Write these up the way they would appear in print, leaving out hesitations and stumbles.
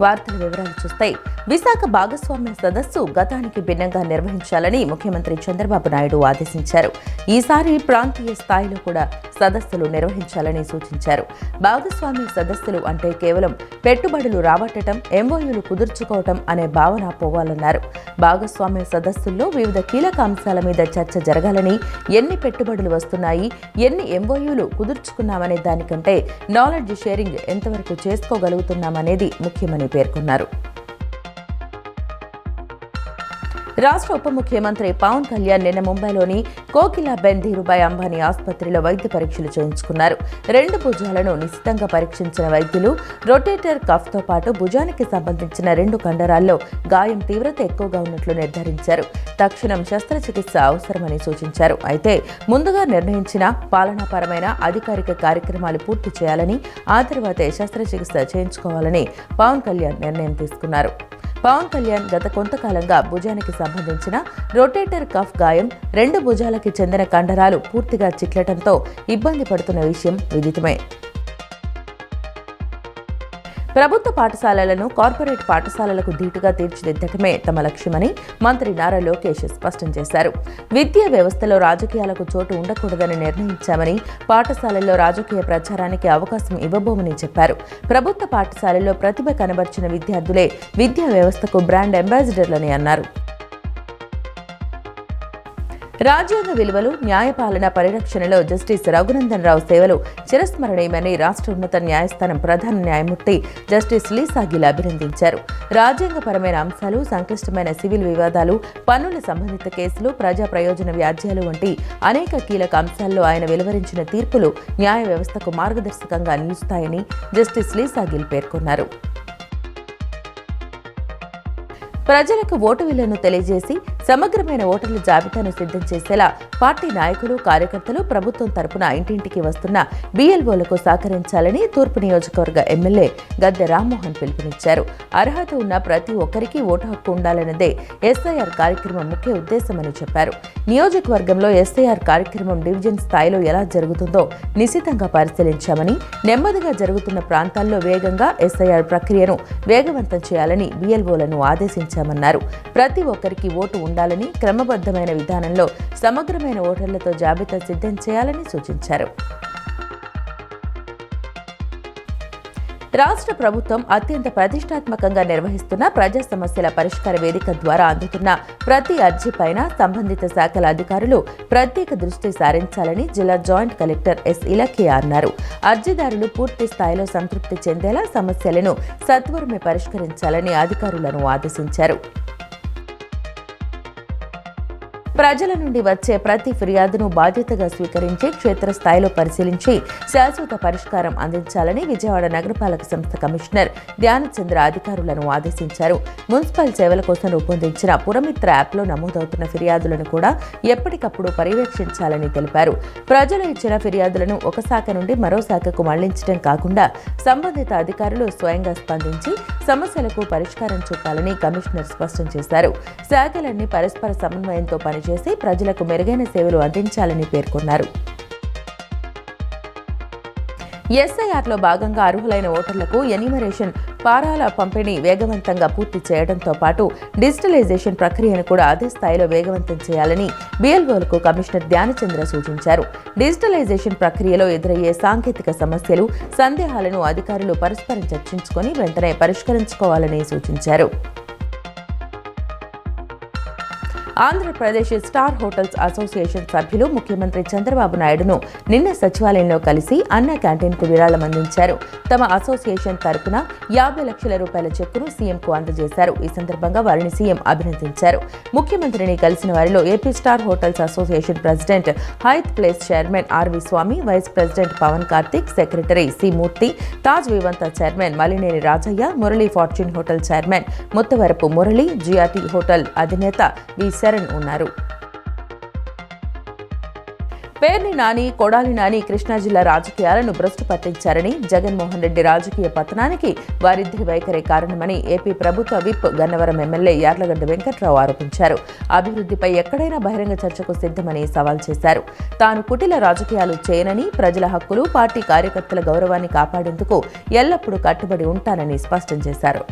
వార్తల వివరాలు చూస్తే విశాఖ భాగస్వామ్య సదస్సు గతానికి భిన్నంగా నిర్వహించాలని ముఖ్యమంత్రి చంద్రబాబు నాయుడు ఆదేశించారు. ఈసారి ప్రాంతీయ స్థాయిలో కూడా సదస్సులు నిర్వహించాలని సూచించారు. భాగస్వామ్య సదస్సులు అంటే కేవలం పెట్టుబడులు రాబట్టడం, ఎంఓయూలు కుదుర్చుకోవటం అనే భావన పోవాలన్నారు. భాగస్వామ్య సదస్సుల్లో వివిధ కీలక అంశాల మీద చర్చ జరగాలని, ఎన్ని పెట్టుబడులు వస్తున్నాయి, ఎన్ని ఎంఓయూలు కుదుర్చుకున్నామనే దానికంటే నాలెడ్జ్ షేరింగ్ ఎంతవరకు చేసుకోగలుగుతున్నామనేది ముఖ్యమని పేర్కొన్నారు. రాష్ట్ర ఉప ముఖ్యమంత్రి పవన్ కళ్యాణ్ నిన్న ముంబైలోని కోకిలాబెన్ ధీరుభాయ్ అంబానీ ఆసుపత్రిలో వైద్య పరీక్షలు చేయించుకున్నారు. 2 భుజాలను నిశితంగా పరీక్షించిన వైద్యులు రొటేటర్ కఫ్తో పాటు భుజానికి సంబంధించిన 2 కండరాల్లో గాయం తీవ్రత ఎక్కువగా ఉన్నట్లు నిర్ధారించారు. తక్షణం శస్త్రచికిత్స అవసరమని సూచించారు. అయితే ముందుగా నిర్ణయించిన పాలనాపరమైన అధికారిక కార్యక్రమాలు పూర్తి చేయాలని, ఆ తర్వాతే శస్త్రచికిత్స చేయించుకోవాలని పవన్ కళ్యాణ్ నిర్ణయం తీసుకున్నారు. పవన్ కళ్యాణ్ గత కొంతకాలంగా భుజానికి సంబంధించిన రొటేటర్ కఫ్ గాయం 2 భుజాలకి చెందిన కండరాలు పూర్తిగా చిట్లటంతో ఇబ్బంది పడుతున్న విషయం విదితమే. ప్రభుత్వ పాఠశాలలను కార్పొరేట్ పాఠశాలలకు ధీటుగా తీర్చిదిద్దటమే తమ లక్ష్యమని మంత్రి నారా లోకేష్ స్పష్టం చేశారు. విద్యా వ్యవస్థలో రాజకీయాలకు చోటు ఉండకూడదని నిర్ణయించామని, పాఠశాలల్లో రాజకీయ ప్రచారానికి అవకాశం ఇవ్వబోమని చెప్పారు. ప్రభుత్వ పాఠశాలల్లో ప్రతిభ కనబర్చిన విద్యార్థులే విద్యా వ్యవస్థకు బ్రాండ్ అంబాసిడర్లని అన్నారు. రాజ్యాంగ విలువలు, న్యాయపాలన పరిరక్షణలో జస్టిస్ రఘునందన్ రావు సేవలు చిరస్మరణీయమని రాష్ట్ర ఉన్నత న్యాయస్థానం ప్రధాన న్యాయమూర్తి జస్టిస్ లీసా గిల్ అభినందించారు. రాజ్యాంగపరమైన అంశాలు, సంక్లిష్టమైన సివిల్ వివాదాలు, పన్నుల సంబంధిత కేసులు, ప్రజా ప్రయోజన వ్యాజ్యాలు వంటి అనేక కీలక అంశాల్లో ఆయన వెలువరించిన తీర్పులు న్యాయ వ్యవస్థకు మార్గదర్శకంగా నిలుస్తాయని జస్టిస్ లీసా గిల్ పేర్కొన్నారు. ప్రజలకు ఓటు విలువను తెలియజేసి సమగ్రమైన ఓటర్ల జాబితాను సిద్ధం చేసేలా పార్టీ నాయకులు, కార్యకర్తలు ప్రభుత్వం తరపున ఇంటింటికి వస్తున్న బీఎల్ఓలకు సహకరించాలని తూర్పు నియోజకవర్గ ఎమ్మెల్యే గద్దె రామ్మోహన్ పిలుపునిచ్చారు. అర్హత ఉన్న ప్రతి ఒక్కరికి ఓటు హక్కు ఉండాలన్నదే ఎస్ఐఆర్ కార్యక్రమం ముఖ్య ఉద్దేశమని చెప్పారు. నియోజకవర్గంలో ఎస్ఐఆర్ కార్యక్రమం డివిజన్ స్థాయిలో ఎలా జరుగుతుందో నిశితంగా పరిశీలించామని, నెమ్మదిగా జరుగుతున్న ప్రాంతాల్లో వేగంగా ఎస్ఐఆర్ ప్రక్రియను వేగవంతం చేయాలని బీఎల్ఓలను ఆదేశించామన్నారు. ప్రతి ఒక్కరికి ఓటు ఉండాలని, క్రమబద్ధమైన విధానంలో సమగ్రమైన ఓటర్లతో జాబితా సిద్ధం చేయాలని సూచించారు. రాష్ట్ర ప్రభుత్వం అత్యంత ప్రతిష్టాత్మకంగా నిర్వహిస్తున్న ప్రజా సమస్యల పరిష్కార వేదిక ద్వారా అందుతున్న ప్రతి అర్జీపైన సంబంధిత శాఖల అధికారులు ప్రత్యేక దృష్టి సారించాలని జిల్లా జాయింట్ కలెక్టర్ ఎస్ ఇలఖియా అన్నారు. అర్జీదారులు పూర్తి స్థాయిలో సంతృప్తి చెందేలా సమస్యలను సత్వరమే పరిష్కరించాలని అధికారులను ఆదేశించారు. ప్రజల నుండి వచ్చే ప్రతి ఫిర్యాదును బాధ్యతగా స్వీకరించి క్షేత్రస్థాయిలో పరిశీలించి శాశ్వత పరిష్కారం అందించాలని విజయవాడ నగరపాలక సంస్థ కమిషనర్ ధ్యానచంద్ర అధికారులను ఆదేశించారు. మున్సిపల్ సేవల కోసం రూపొందించిన పురమిత్ర యాప్లో నమోదవుతున్న ఫిర్యాదులను కూడా ఎప్పటికప్పుడు పర్యవేక్షించాలని తెలిపారు. ప్రజలు ఇచ్చిన ఫిర్యాదులను ఒక శాఖ నుండి మరో శాఖకు మళ్లించడం కాకుండా సంబంధిత అధికారులు స్వయంగా స్పందించి సమస్యలకు పరిష్కారం చూపాలని కమిషనర్ స్పష్టం చేశారు. శాఖలన్నీ పరస్పర సమన్వయంతో పనిచేసి ప్రజలకు మెరుగైన సేవలు అందించాలని పేర్కొన్నారు. ఎస్ఐఆర్లో భాగంగా అర్హులైన ఓటర్లకు ఎన్యూమరేషన్ పారాల పంపిణీ వేగవంతంగా పూర్తి చేయడంతో పాటు డిజిటలైజేషన్ ప్రక్రియను కూడా అదే స్థాయిలో వేగవంతం చేయాలని బీఎల్ఓలకు కమిషనర్ ధ్యానచంద్ర సూచించారు. డిజిటలైజేషన్ ప్రక్రియలో ఎదురయ్యే సాంకేతిక సమస్యలు, సందేహాలను అధికారులు పరస్పరం చర్చించుకొని వెంటనే పరిష్కరించుకోవాలని సూచించారు. ఆంధ్రప్రదేశ్ స్టార్ హోటల్స్ అసోసియేషన్ సభ్యులు ముఖ్యమంత్రి చంద్రబాబు నాయుడును నిన్న సచివాలయంలో కలిసి అన్న క్యాంటీన్కు విరాళం అందించారు. తమ అసోసియేషన్ తరపున 50 లక్షల రూపాయల చెక్కును సీఎంకు అందజేశారు. ఈ సందర్భంగా వారిని సీఎం అభినందించారు. ముఖ్యమంత్రిని కలిసిన వారిలో AP star hotels association president Hyatt Place chairman RV Swamy, vice president Pavan Karthik, secretary C Murthy, Taj Vivanta chairman Malineni Rajaiah, Murali Fortune hotel chairman Muthavarapu Murali, GRT hotel అధినేత వి ఉన్నారు. పేర్ని నాని, కొడాలి నాని కృష్ణా జిల్లా రాజకీయాలను భ్రష్టు పట్టించారని, జగన్మోహన్ రెడ్డి రాజకీయ పతనానికి వారిద్దరి వైఖరే కారణమని ఏపీ ప్రభుత్వ విప్ గన్నవరం ఎమ్మెల్యే యార్లగడ్డ వెంకట్రావు ఆరోపించారు. అభివృద్ధిపై ఎక్కడైనా బహిరంగ చర్చకు సిద్ధమని సవాల్ చేశారు. తాను కుటిల రాజకీయాలు చేయనని, ప్రజల హక్కులు, పార్టీ కార్యకర్తల గౌరవాన్ని కాపాడేందుకు ఎల్లప్పుడూ కట్టుబడి ఉంటానని స్పష్టం చేశారు.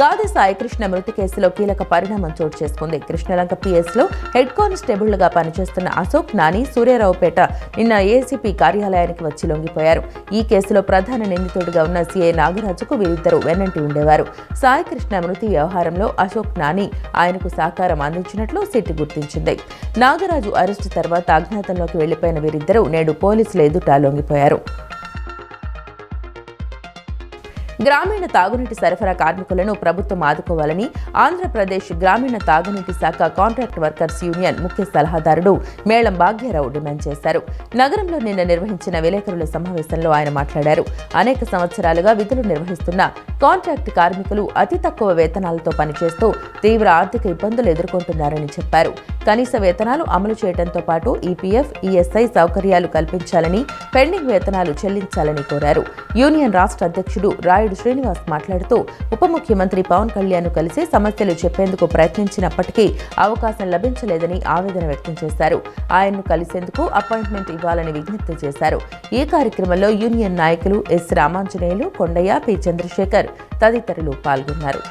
గాది సాయికృష్ణ మృతి కేసులో కీలక పరిణామం చోటు చేసుకుంది. కృష్ణలంక పిఎస్లో హెడ్ కానిస్టేబుల్గా పనిచేస్తున్న అశోక్ నాని సూర్యారావుపేట నిన్న ఏసీపీ కార్యాలయానికి వచ్చి లొంగిపోయారు. ఈ కేసులో ప్రధాన నిందితుడిగా ఉన్న సీఐ నాగరాజుకు వీరిద్దరూ వెన్నంటి ఉండేవారు. సాయికృష్ణ మృతి వ్యవహారంలో అశోక్ నాని ఆయనకు సహకారం అందించినట్లు సిట్ గుర్తించింది. నాగరాజు అరెస్టు తర్వాత అజ్ఞాతంలోకి వెళ్లిపోయిన వీరిద్దరూ నేడు పోలీసుల ఎదుట లొంగిపోయారు. గ్రామీణ తాగునీటి సరఫరా కార్మికులను ప్రభుత్వం ఆదుకోవాలని ఆంధ్రప్రదేశ్ గ్రామీణ తాగునీటి శాఖ కాంట్రాక్ట్ వర్కర్స్ యూనియన్ ముఖ్య సలహాదారుడు మేళం భాగ్యారావు డిమాండ్ చేశారు. నగరంలో నిన్న నిర్వహించిన విలేకరుల సమావేశంలో ఆయన మాట్లాడారు. అనేక సంవత్సరాలుగా విధులు నిర్వహిస్తున్న కాంట్రాక్ట్ కార్మికులు అతి తక్కువ వేతనాలతో పనిచేస్తూ తీవ్ర ఆర్థిక ఇబ్బందులు ఎదుర్కొంటున్నారని చెప్పారు. కనీస వేతనాలు అమలు చేయడంతో పాటు ఈపీఎఫ్, ఈఎస్ఐ సౌకర్యాలు కల్పించాలని, పెండింగ్ వేతనాలు చెల్లించాలని కోరారు. యూనియన్ రాష్ట్ర అధ్యక్షుడు రాయుడు శ్రీనివాస్ మాట్లాడుతూ ఉప ముఖ్యమంత్రి పవన్ కళ్యాణ్ కలిసి సమస్యలు చెప్పేందుకు ప్రయత్నించినప్పటికీ అవకాశం లభించలేదని ఆవేదన వ్యక్తం చేశారు. ఆయన్ను కలిసేందుకు అపాయింట్మెంట్ ఇవ్వాలని విజ్ఞప్తి చేశారు. ఈ కార్యక్రమంలో యూనియన్ నాయకులు ఎస్ రామాంజనేయులు, కొండయ్య, పి చంద్రశేఖర్ తదితరులు పాల్గొన్నారు.